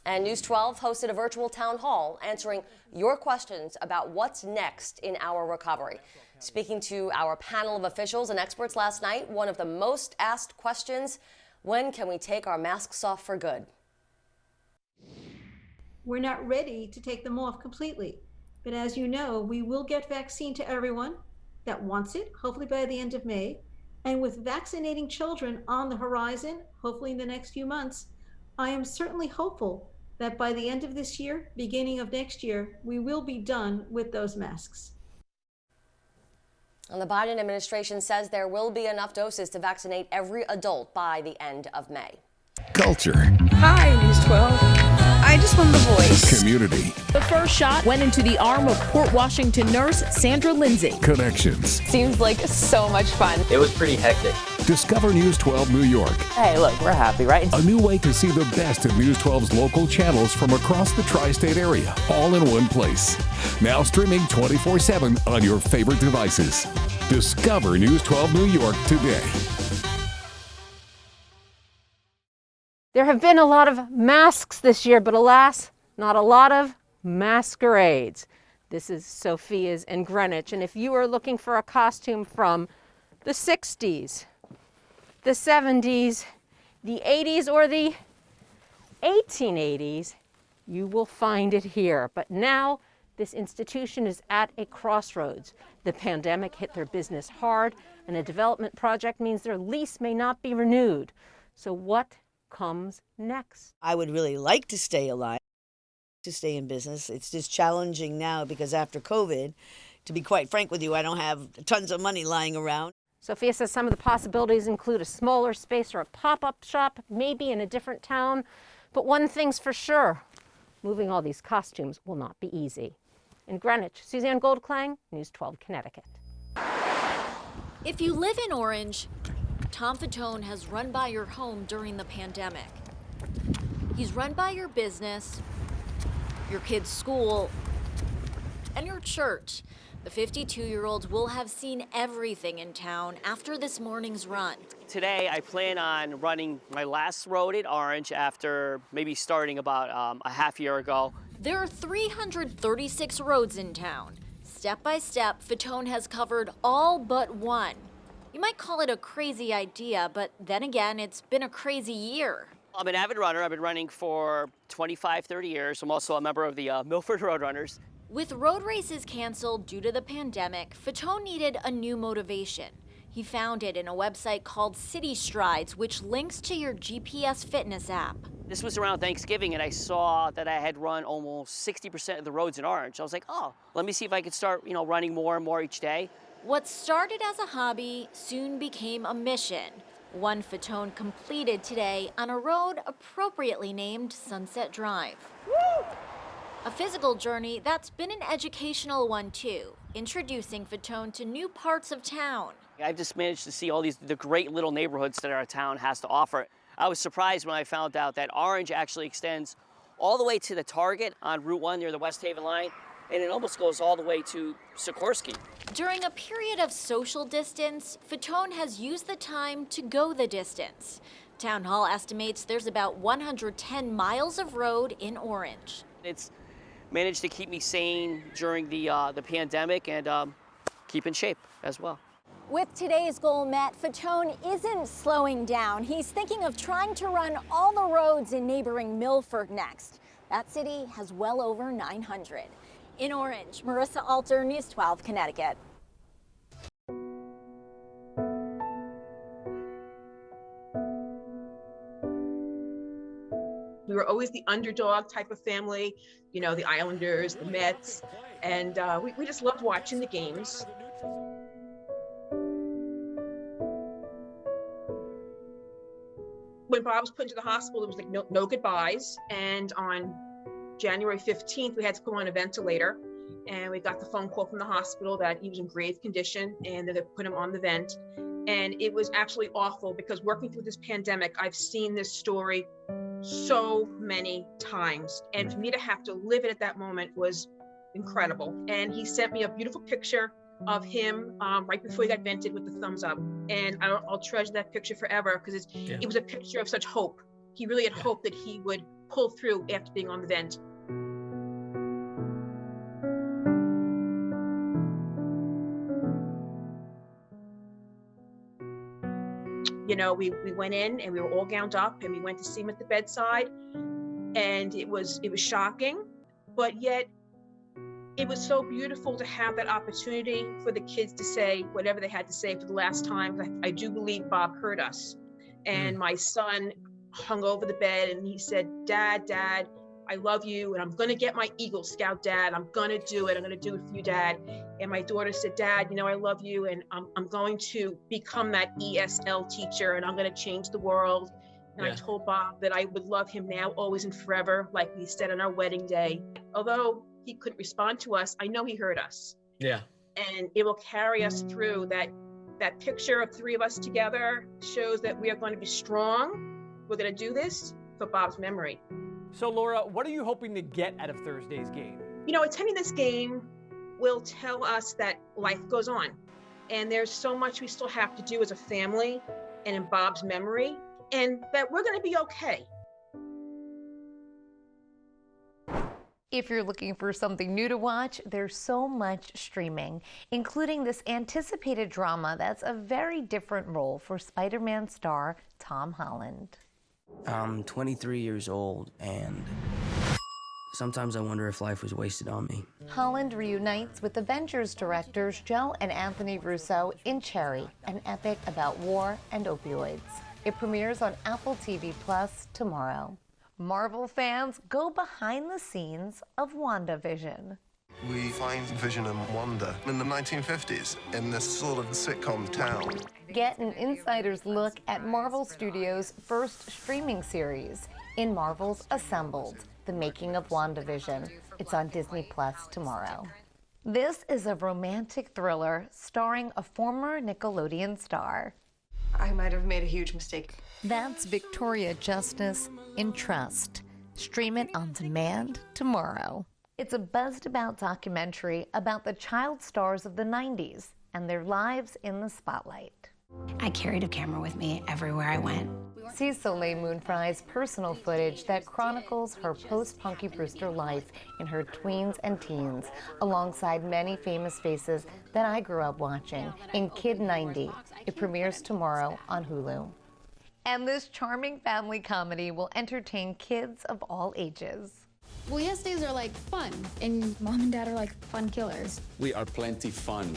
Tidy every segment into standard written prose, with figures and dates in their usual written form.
And News 12 hosted a virtual town hall answering your questions about what's next in our recovery. Speaking to our panel of officials and experts last night, one of the most asked questions: when can we take our masks off for good? We're not ready to take them off completely, but as you know, we will get vaccine to everyone that wants it, hopefully by the end of May. And with vaccinating children on the horizon, hopefully in the next few months, I am certainly hopeful that by the end of this year, beginning of next year, we will be done with those masks. And the Biden administration says there will be enough doses to vaccinate every adult by the end of May. Culture. Hi, News 12. I just won The Voice. Community. The first shot went into the arm of Port Washington nurse Sandra Lindsay. Connections. Seems like so much fun. It was pretty hectic. Discover News 12 New York. Hey, look, we're happy, right? A new way to see the best of News 12's local channels from across the tri-state area, all in one place. Now streaming 24/7 on your favorite devices. Discover News 12 New York today. There have been a lot of masks this year, but alas, not a lot of masquerades. This is Sophia's in Greenwich, and if you are looking for a costume from the 60s, the 70s, the 80s, or the 1880s, you will find it here. But now, this institution is at a crossroads. The pandemic hit their business hard, and a development project means their lease may not be renewed. So what comes next? I would really like to stay alive, to stay in business. It's just challenging now because after COVID, to be quite frank with you, I don't have tons of money lying around. Sophia says some of the possibilities include a smaller space or a pop-up shop, maybe in a different town. But one thing's for sure, moving all these costumes will not be easy. In Greenwich, Suzanne Goldklang, News 12 Connecticut. If you live in Orange, Tom Fatone has run by your home during the pandemic. He's run by your business, your kids' school, and your church. The 52-year-old will have seen everything in town after this morning's run. Today, I plan on running my last road at Orange after maybe starting about a half year ago. There are 336 roads in town. Step by step, Fatone has covered all but one. You might call it a crazy idea, but then again, it's been a crazy year. I'm an avid runner. I've been running for 25, 30 years. I'm also a member of the Milford Roadrunners. With road races canceled due to the pandemic, Fatone needed a new motivation. He found it in a website called City Strides, which links to your GPS fitness app. This was around Thanksgiving, and I saw that I had run almost 60% of the roads in Orange. I was like, oh, let me see if I could start, running more and more each day. What started as a hobby soon became a mission. One Fatone completed today on a road appropriately named Sunset Drive. Woo! A physical journey that's been an educational one too, introducing Fatone to new parts of town. I've just managed to see all the great little neighborhoods that our town has to offer. I was surprised when I found out that Orange actually extends all the way to the Target on Route 1 near the West Haven line, and it almost goes all the way to Sikorsky. During a period of social distance, Fatone has used the time to go the distance. Town Hall estimates there's about 110 miles of road in Orange. It's managed to keep me sane during the pandemic and keep in shape as well. With today's goal met, Fatone isn't slowing down. He's thinking of trying to run all the roads in neighboring Milford next. That city has well over 900. In Orange, Marissa Alter, News 12, Connecticut. We were always the underdog type of family, the Islanders, the Mets, and we just loved watching the games. When Bob was put into the hospital, there was like no goodbyes, and on January 15th, we had to go on a ventilator, and we got the phone call from the hospital that he was in grave condition and that they put him on the vent. And it was actually awful because working through this pandemic, I've seen this story so many times. And for me to have to live it at that moment was incredible. And he sent me a beautiful picture of him right before he got vented with the thumbs up. And I'll treasure that picture forever because it was a picture of such hope. He really had hoped that he would pull through after being on the vent. You know, we went in and we were all gowned up and we went to see him at the bedside, and it was shocking, but yet it was so beautiful to have that opportunity for the kids to say whatever they had to say for the last time. I do believe Bob heard us. And my son hung over the bed and he said, Dad, I love you, and I'm gonna get my Eagle Scout, Dad. I'm gonna do it. I'm gonna do it for you, Dad. And my daughter said, Dad, you know, I love you, and I'm going to become that ESL teacher, and I'm gonna change the world. And I told Bob that I would love him now, always, and forever, like we said on our wedding day. Although he couldn't respond to us, I know he heard us. Yeah. And it will carry us through. That picture of three of us together shows that we are going to be strong. We're going to do this for Bob's memory. So Laura, what are you hoping to get out of Thursday's game? You know, attending this game will tell us that life goes on. And there's so much we still have to do as a family and in Bob's memory, and that we're going to be okay. If you're looking for something new to watch, there's so much streaming, including this anticipated drama that's a very different role for Spider-Man star Tom Holland. I'm 23 years old, and sometimes I wonder if life was wasted on me. Holland reunites with Avengers directors Joe and Anthony Russo in Cherry, an epic about war and opioids. It premieres on Apple TV Plus tomorrow. Marvel fans go behind the scenes of WandaVision. We find Vision and Wanda in the 1950s in this sort of sitcom town. Get an insider's look at Marvel Studios' first streaming series, in Marvel's Assembled, the making of WandaVision. It's on Disney Plus tomorrow. This is a romantic thriller starring a former Nickelodeon star. I might have made a huge mistake. That's Victoria Justice in Trust. Stream it on demand tomorrow. It's a buzzed-about documentary about the child stars of the 90s and their lives in the spotlight. I carried a camera with me everywhere I went. See Soleil Moon Frye's personal footage that chronicles her post-Punky Brewster life in her tweens and teens, alongside many famous faces that I grew up watching in Kid 90. It premieres tomorrow on Hulu. And this charming family comedy will entertain kids of all ages. Well, Yes Days are like fun, and Mom and Dad are like fun killers. We are plenty fun.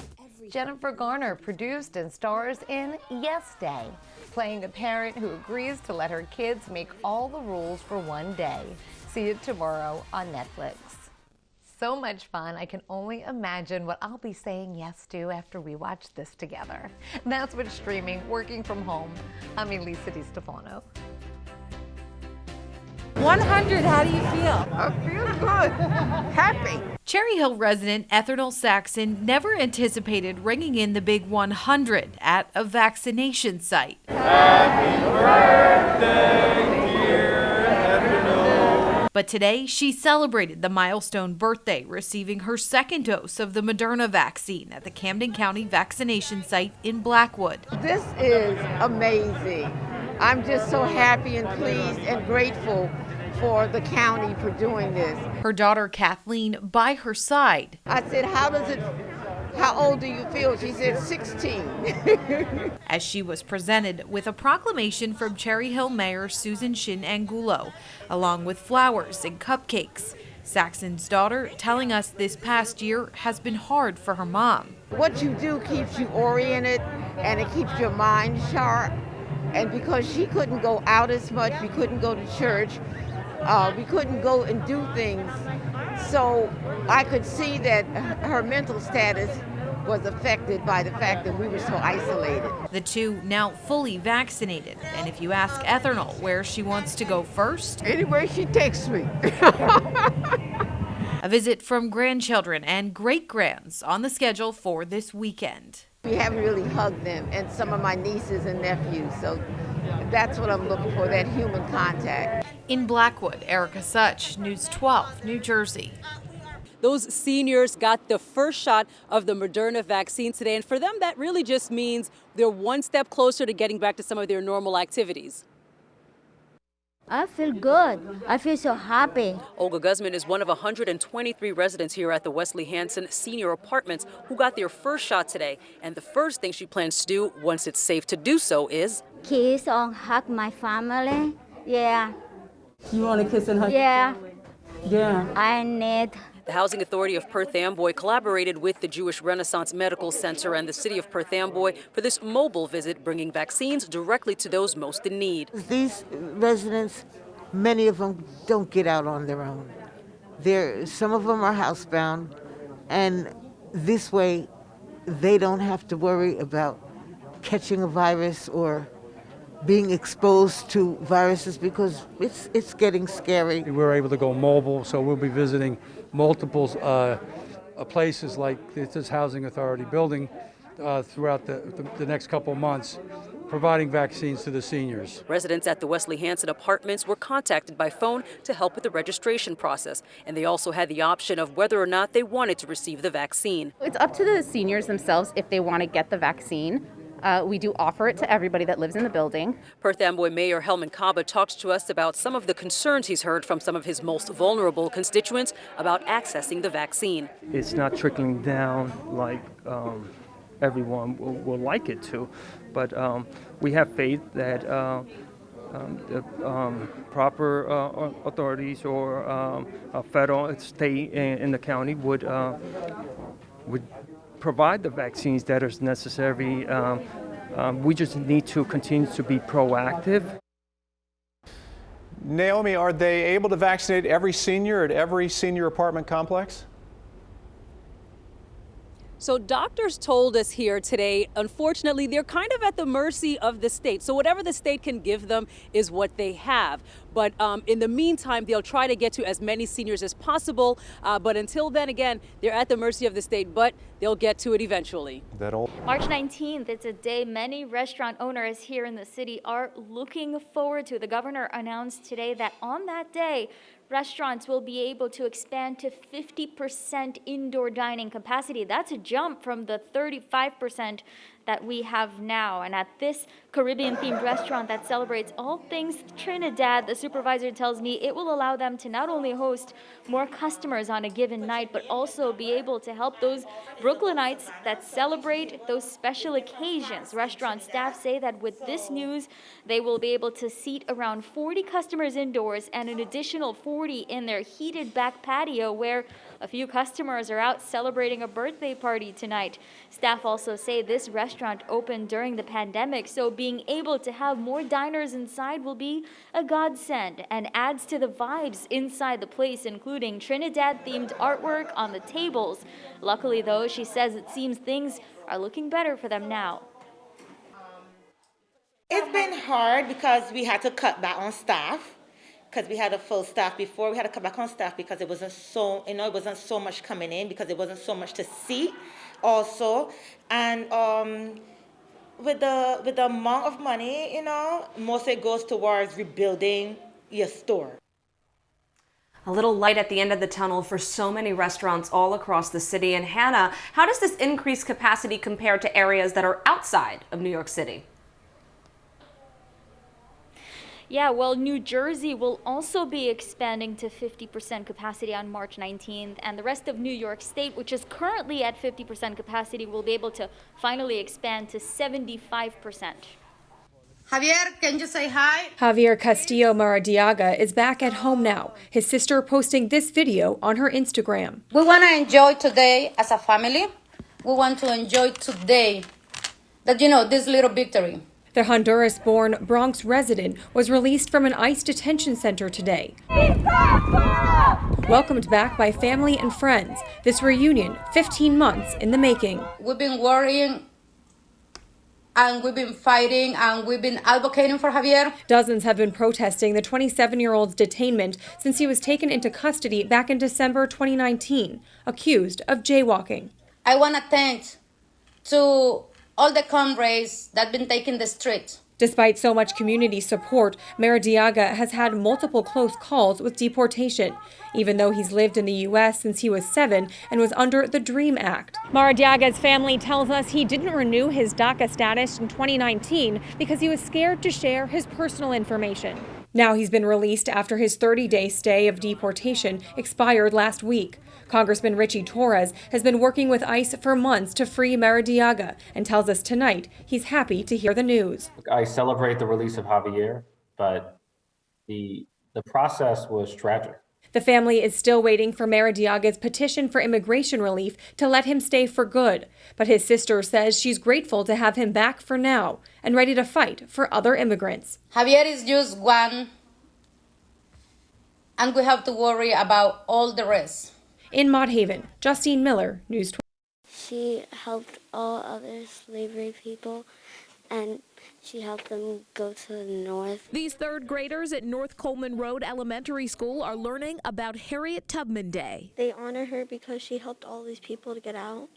Jennifer Garner produced and stars in Yes Day, playing a parent who agrees to let her kids make all the rules for one day. See it tomorrow on Netflix. So much fun, I can only imagine what I'll be saying yes to after we watch this together. That's what's streaming, working from home. I'm Elisa DiStefano. 100, how do you feel? I feel good. Happy. Cherry Hill resident Ethernal Saxon never anticipated ringing in the big 100 at a vaccination site. Happy birthday, dear Ethernal. But today, she celebrated the milestone birthday, receiving her second dose of the Moderna vaccine at the Camden County vaccination site in Blackwood. This is amazing. I'm just so happy and pleased and grateful for the county for doing this. Her daughter Kathleen by her side. I said, how old do you feel? She said 16. As she was presented with a proclamation from Cherry Hill Mayor Susan Shin Angulo, along with flowers and cupcakes. Saxon's daughter telling us this past year has been hard for her mom. What you do keeps you oriented and it keeps your mind sharp. And because she couldn't go out as much, we couldn't go to church, we couldn't go and do things. So I could see that her mental status was affected by the fact that we were so isolated. The two now fully vaccinated. And if you ask Ethernal where she wants to go first, anywhere she takes me. A visit from grandchildren and great-grands on the schedule for this weekend. We haven't really hugged them, and some of my nieces and nephews, so that's what I'm looking for, that human contact. In Blackwood, Erica Such, News 12, New Jersey. Those seniors got the first shot of the Moderna vaccine today, and for them that really just means they're one step closer to getting back to some of their normal activities. I feel good. I feel so happy. Olga Guzman is one of 123 residents here at the Wesley Hanson Senior Apartments who got their first shot today. And the first thing she plans to do once it's safe to do so is kiss or hug my family. Yeah. You want to kiss and hug? Yeah. Yeah. I need. The Housing Authority of Perth Amboy collaborated with the Jewish Renaissance Medical Center and the city of Perth Amboy for this mobile visit, bringing vaccines directly to those most in need. These residents, many of them don't get out on their own. Some of them are housebound, and this way they don't have to worry about catching a virus or being exposed to viruses because it's getting scary. We're able to go mobile, so we'll be visiting multiple places like this Housing Authority building throughout the next couple of months, providing vaccines to the seniors. Residents at the Wesley Hanson Apartments were contacted by phone to help with the registration process, and they also had the option of whether or not they wanted to receive the vaccine. It's up to the seniors themselves if they want to get the vaccine. We do offer it to everybody that lives in the building. Perth Amboy Mayor Helman Kaba talks to us about some of the concerns he's heard from some of his most vulnerable constituents about accessing the vaccine. It's not trickling down like everyone will like it to, but we have faith that the proper authorities or federal, state, and the county would provide the vaccines that is necessary. We just need to continue to be proactive. Naomi, are they able to vaccinate every senior at every senior apartment complex? So doctors told us here today, unfortunately, they're kind of at the mercy of the state. So whatever the state can give them is what they have. But in the meantime, they'll try to get to as many seniors as possible. But until then, again, they're at the mercy of the state, but they'll get to it eventually. March 19th, it's a day many restaurant owners here in the city are looking forward to. The governor announced today that on that day, restaurants will be able to expand to 50% indoor dining capacity. That's a jump from the 35% that we have now. And at this Caribbean-themed restaurant that celebrates all things Trinidad, the supervisor tells me it will allow them to not only host more customers on a given night, but also be able to help those Brooklynites that celebrate those special occasions. Restaurant staff say that with this news, they will be able to seat around 40 customers indoors and an additional 40 in their heated back patio, where a few customers are out celebrating a birthday party tonight. Staff also say this restaurant opened during the pandemic, so being able to have more diners inside will be a godsend and adds to the vibes inside the place, including Trinidad-themed artwork on the tables. Luckily, though, she says it seems things are looking better for them now. It's been hard because we had to cut back on staff. Because we had a full staff before, we had to cut back on staff because it wasn't so, it wasn't so much coming in because it wasn't so much to see, also, and with the amount of money, most of it goes towards rebuilding your store. A little light at the end of the tunnel for so many restaurants all across the city. And Hannah, how does this increased capacity compare to areas that are outside of New York City? Yeah, well, New Jersey will also be expanding to 50% capacity on March 19th, and the rest of New York State, which is currently at 50% capacity, will be able to finally expand to 75%. Javier, can you say hi? Javier Castillo Maradiaga is back at home now, his sister posting this video on her Instagram. We want to enjoy today as a family. We want to enjoy today that, this little victory. The Honduras-born Bronx resident was released from an ICE detention center today. Welcomed back by family and friends, this reunion 15 months in the making. We've been worrying and we've been fighting and we've been advocating for Javier. Dozens have been protesting the 27-year-old's detainment since he was taken into custody back in December 2019, accused of jaywalking. I want to thank to all the comrades that have been taking the street. Despite so much community support, Maradiaga has had multiple close calls with deportation, even though he's lived in the U.S. since he was 7 and was under the DREAM Act. Maradiaga's family tells us he didn't renew his DACA status in 2019 because he was scared to share his personal information. Now he's been released after his 30-day stay of deportation expired last week. Congressman Richie Torres has been working with ICE for months to free Maradiaga and tells us tonight he's happy to hear the news. I celebrate the release of Javier, but the process was tragic. The family is still waiting for Maradiaga's petition for immigration relief to let him stay for good, but his sister says she's grateful to have him back for now and ready to fight for other immigrants. Javier is just one, and we have to worry about all the rest. In Mott Haven, Justine Miller, News 12. She helped all other slavery people, and she helped them go to the north. These third graders at North Coleman Road Elementary School are learning about Harriet Tubman Day. They honor her because she helped all these people to get out,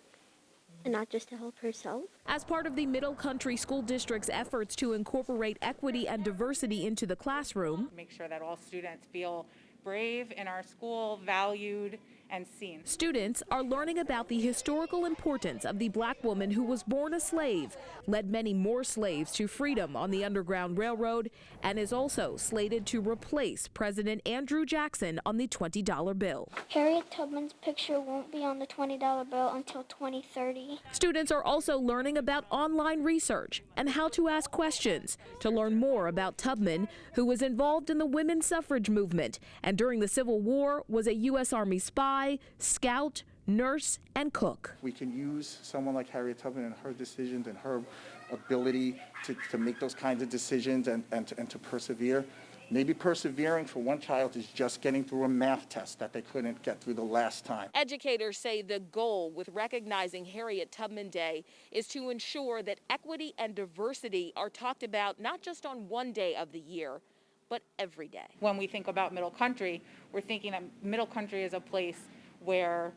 and not just to help herself. As part of the Middle Country School District's efforts to incorporate equity and diversity into the classroom, make sure that all students feel brave in our school, valued, and seen. Students are learning about the historical importance of the black woman who was born a slave, led many more slaves to freedom on the Underground Railroad, and is also slated to replace President Andrew Jackson on the $20 bill. Harriet Tubman's picture won't be on the $20 bill until 2030. Students are also learning about online research and how to ask questions to learn more about Tubman, who was involved in the women's suffrage movement and during the Civil War was a U.S. Army spy, scout, nurse, and cook. We can use someone like Harriet Tubman and her decisions and her ability to make those kinds of decisions and to persevere. Maybe persevering for one child is just getting through a math test that they couldn't get through the last time. Educators say the goal with recognizing Harriet Tubman Day is to ensure that equity and diversity are talked about not just on one day of the year, but every day. When we think about Middle Country, we're thinking that Middle Country is a place where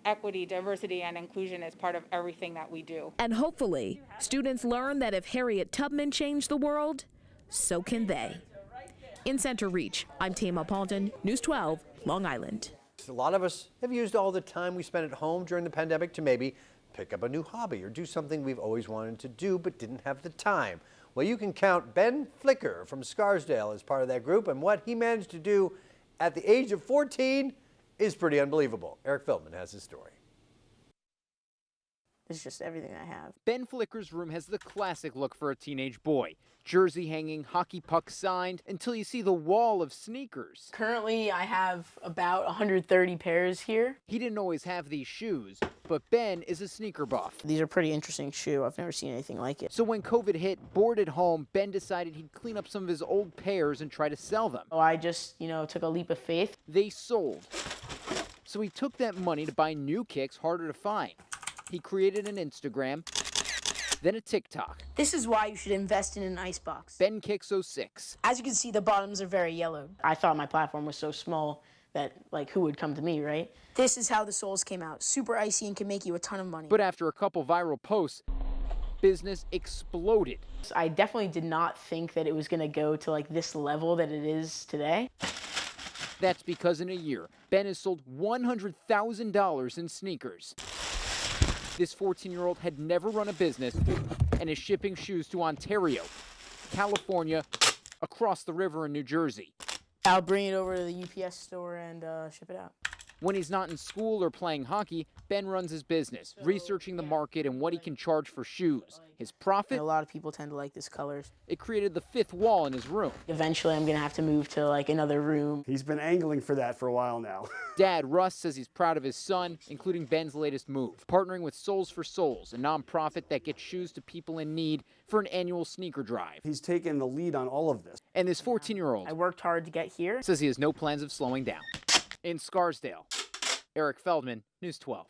equity, diversity, and inclusion is part of everything that we do. And hopefully, students learn that if Harriet Tubman changed the world, so can they. In Center Reach, I'm Tama Paulton, News 12, Long Island. A lot of us have used all the time we spent at home during the pandemic to maybe pick up a new hobby or do something we've always wanted to do but didn't have the time. Well, you can count Ben Flicker from Scarsdale as part of that group, and what he managed to do at the age of 14 is pretty unbelievable. Eric Feldman has his story. It's just everything I have. Ben Flicker's room has the classic look for a teenage boy. Jersey hanging, hockey puck signed, until you see the wall of sneakers. Currently, I have about 130 pairs here. He didn't always have these shoes, but Ben is a sneaker buff. These are pretty interesting shoe. I've never seen anything like it. So when COVID hit, bored at home, Ben decided he'd clean up some of his old pairs and try to sell them. Oh, I just, took a leap of faith. They sold. So he took that money to buy new kicks harder to find. He created an Instagram, then a TikTok. This is why you should invest in an icebox. Ben Kicks 06. As you can see, the bottoms are very yellow. I thought my platform was so small that, who would come to me, right? This is how the soles came out. Super icy and can make you a ton of money. But after a couple viral posts, business exploded. I definitely did not think that it was going to go to, this level that it is today. That's because in a year, Ben has sold $100,000 in sneakers. This 14-year-old had never run a business and is shipping shoes to Ontario, California, across the river in New Jersey. I'll bring it over to the UPS store and ship it out. When he's not in school or playing hockey, Ben runs his business, researching the market and what he can charge for shoes. His profit? A lot of people tend to like this colors. It created the fifth wall in his room. Eventually, I'm going to have to move to another room. He's been angling for that for a while now. Dad, Russ, says he's proud of his son, including Ben's latest move, partnering with Souls for Souls, a nonprofit that gets shoes to people in need for an annual sneaker drive. He's taken the lead on all of this. And this 14-year-old, I worked hard to get here, says he has no plans of slowing down. In Scarsdale, Eric Feldman, News 12.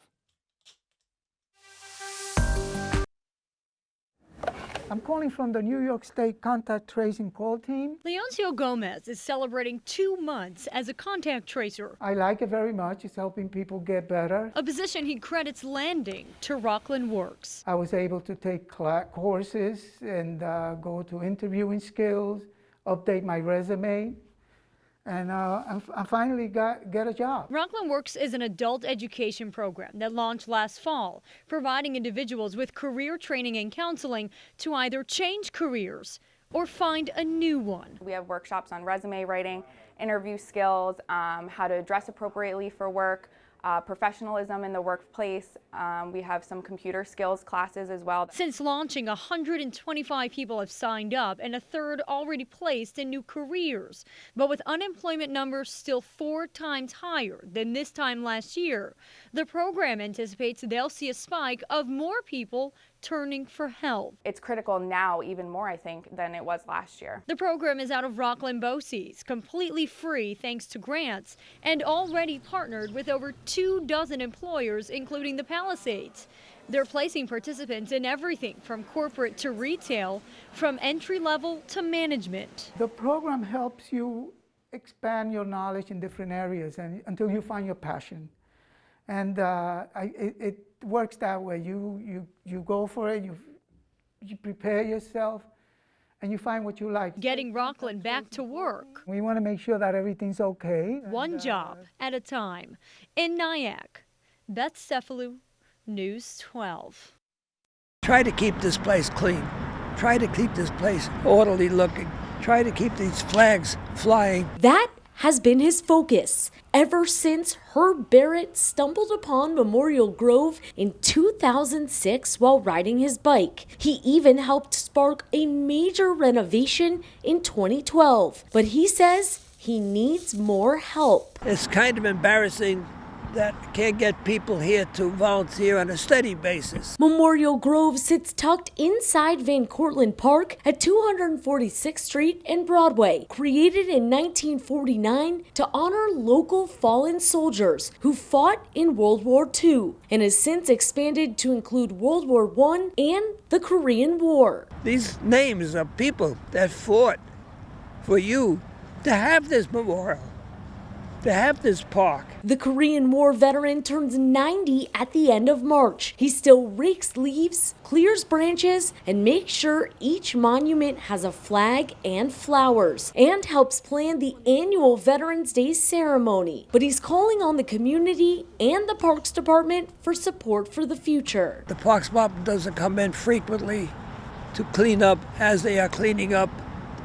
I'm calling from the New York State Contact Tracing Call Team. Leoncio Gomez is celebrating 2 months as a contact tracer. I like it very much. It's helping people get better. A position he credits landing to Rockland Works. I was able to take courses and go to interviewing skills, update my resume. And I finally get a job. Rockland Works is an adult education program that launched last fall, providing individuals with career training and counseling to either change careers or find a new one. We have workshops on resume writing, interview skills, how to dress appropriately for work, professionalism in the workplace. We have some computer skills classes as well. Since launching, 125 people have signed up and a third already placed in new careers. But with unemployment numbers still 4 times higher than this time last year, the program anticipates they'll see a spike of more people turning for help. It's critical now even more, I think, than it was last year. The program is out of Rockland BOCES, completely free thanks to grants, and already partnered with over 24 employers, including the Palisades. They're placing participants in everything from corporate to retail, from entry level to management. The program helps you expand your knowledge in different areas and until you find your passion. And it works that way. You go for it, you prepare yourself, and you find what you like. Getting Rockland back to work. We want to make sure that everything's okay. One job at a time. In Nyack, Beth Cefalu, News 12. Try to keep this place clean. Try to keep this place orderly looking. Try to keep these flags flying. That has been his focus ever since Herb Barrett stumbled upon Memorial Grove in 2006 while riding his bike. He even helped spark a major renovation in 2012. But he says he needs more help. It's kind of embarrassing that I can't get people here to volunteer on a steady basis. Memorial Grove sits tucked inside Van Cortlandt Park at 246th Street and Broadway, created in 1949 to honor local fallen soldiers who fought in World War II, and has since expanded to include World War I and the Korean War. These names of people that fought for you to have this memorial, to have this park. The Korean War veteran turns 90 at the end of March. He still rakes leaves, clears branches, and makes sure each monument has a flag and flowers, and helps plan the annual Veterans Day ceremony. But he's calling on the community and the Parks Department for support for the future. The Parks Department doesn't come in frequently to clean up as they are cleaning up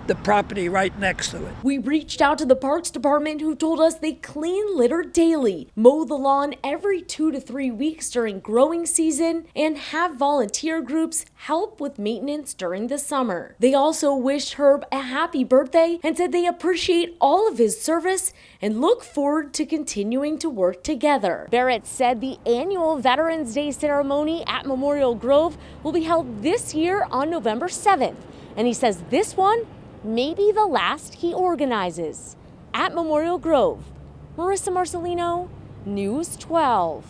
the property right next to it. We reached out to the Parks Department, who told us they clean litter daily, mow the lawn every 2 to 3 weeks during growing season, and have volunteer groups help with maintenance during the summer. They also wished Herb a happy birthday and said they appreciate all of his service and look forward to continuing to work together. Barrett said the annual Veterans Day ceremony at Memorial Grove will be held this year on November 7th, and he says this one may be the last he organizes. At Memorial Grove, Marissa Marcelino, News 12.